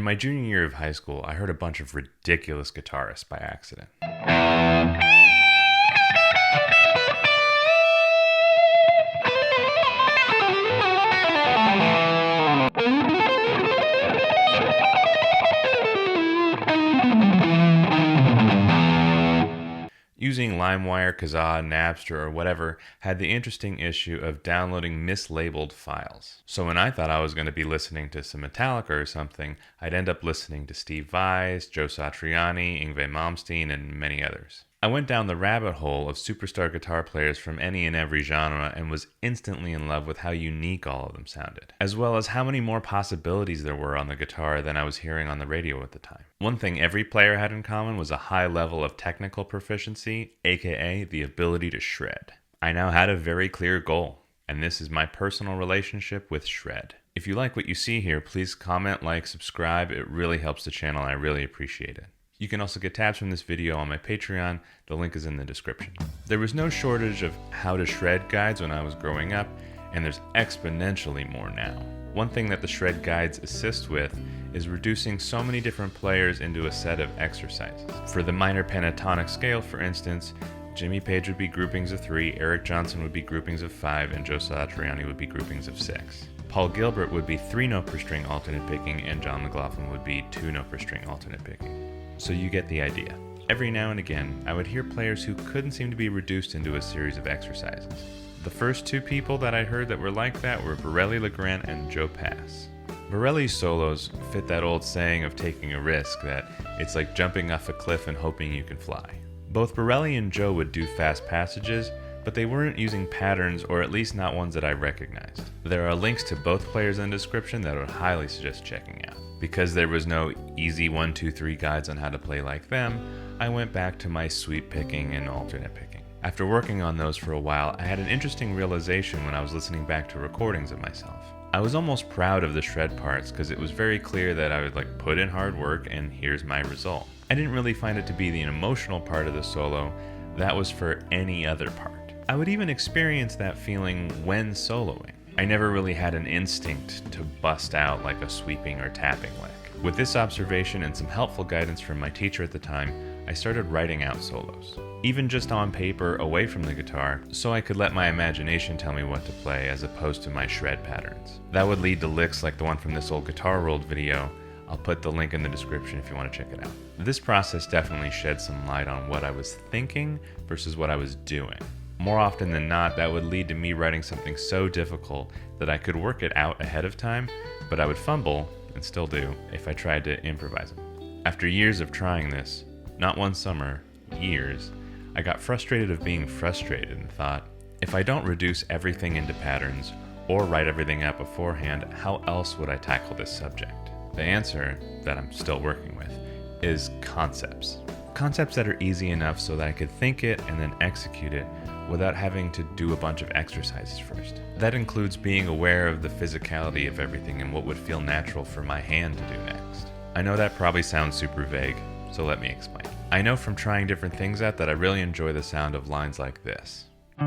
In my junior year of high school, I heard a bunch of ridiculous guitarists by accident. Using LimeWire, Kazaa, Napster, or whatever had the interesting issue of downloading mislabeled files. So when I thought I was going to be listening to some Metallica or something, I'd end up listening to Steve Vai, Joe Satriani, Yngwie Malmsteen, and many others. I went down the rabbit hole of superstar guitar players from any and every genre and was instantly in love with how unique all of them sounded, as well as how many more possibilities there were on the guitar than I was hearing on the radio at the time. One thing every player had in common was a high level of technical proficiency, aka the ability to shred. I now had a very clear goal, and this is my personal relationship with shred. If you like what you see here, please comment, like, subscribe. It really helps the channel. I really appreciate it. You can also get tabs from this video on my Patreon. The link is in the description. There was no shortage of how to shred guides when I was growing up, and there's exponentially more now. One thing that the shred guides assist with is reducing so many different players into a set of exercises. For the minor pentatonic scale, for instance, Jimmy Page would be groupings of 3, Eric Johnson would be groupings of 5, and Joe Satriani would be groupings of 6. Paul Gilbert would be 3-note per string alternate picking, and John McLaughlin would be 2-note per string alternate picking. So you get the idea. Every now and again, I would hear players who couldn't seem to be reduced into a series of exercises. The first two people that I heard that were like that were Borelli LeGrand and Joe Pass. Borelli's solos fit that old saying of taking a risk, that it's like jumping off a cliff and hoping you can fly. Both Borelli and Joe would do fast passages, but they weren't using patterns, or at least not ones that I recognized. There are links to both players in the description that I would highly suggest checking out. Because there was no easy 1, 2, 3 guides on how to play like them, I went back to my sweep picking and alternate picking. After working on those for a while, I had an interesting realization when I was listening back to recordings of myself. I was almost proud of the shred parts because it was very clear that I would put in hard work and here's my result. I didn't really find it to be the emotional part of the solo. That was for any other part. I would even experience that feeling when soloing. I never really had an instinct to bust out like a sweeping or tapping lick. With this observation and some helpful guidance from my teacher at the time, I started writing out solos. Even just on paper, away from the guitar, so I could let my imagination tell me what to play as opposed to my shred patterns. That would lead to licks like the one from this old Guitar World video. I'll put the link in the description if you want to check it out. This process definitely shed some light on what I was thinking versus what I was doing. More often than not, that would lead to me writing something so difficult that I could work it out ahead of time, but I would fumble, and still do, if I tried to improvise it. After years of trying this, not one summer, years, I got frustrated of being frustrated and thought, if I don't reduce everything into patterns or write everything out beforehand, how else would I tackle this subject? The answer, that I'm still working with, is concepts. Concepts that are easy enough so that I could think it and then execute it without having to do a bunch of exercises first. That includes being aware of the physicality of everything and what would feel natural for my hand to do next. I know that probably sounds super vague, so let me explain. I know from trying different things out that I really enjoy the sound of lines like this. I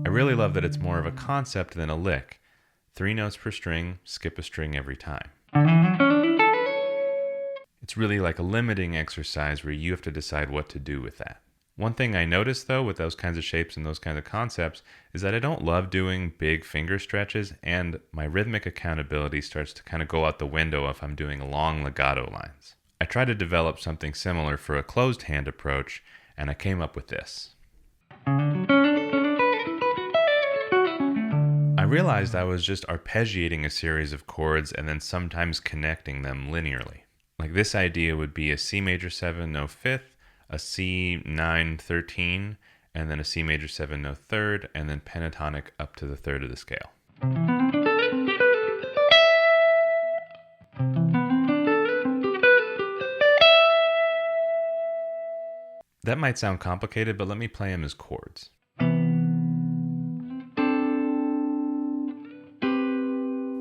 really love that it's more of a concept than a lick. 3 notes per string, skip a string every time. It's really like a limiting exercise where you have to decide what to do with that. One thing I noticed though with those kinds of shapes and those kinds of concepts is that I don't love doing big finger stretches, and my rhythmic accountability starts to kind of go out the window if I'm doing long legato lines. I tried to develop something similar for a closed hand approach, and I came up with this. I realized I was just arpeggiating a series of chords and then sometimes connecting them linearly. Like this idea would be a C major 7, no 5th, a C 9, 13, and then a C major 7, no 3rd, and then pentatonic up to the 3rd of the scale. That might sound complicated, but let me play them as chords.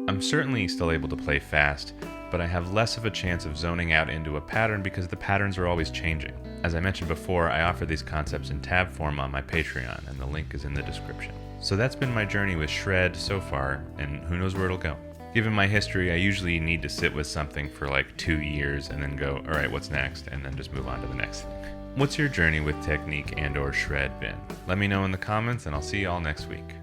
I'm certainly still able to play fast, but I have less of a chance of zoning out into a pattern because the patterns are always changing. As I mentioned before, I offer these concepts in tab form on my Patreon, and the link is in the description. So that's been my journey with shred so far, and who knows where it'll go. Given my history, I usually need to sit with something for like 2 years and then go, all right, what's next? And then just move on to the next thing. What's your journey with technique and or shred been? Let me know in the comments, and I'll see you all next week.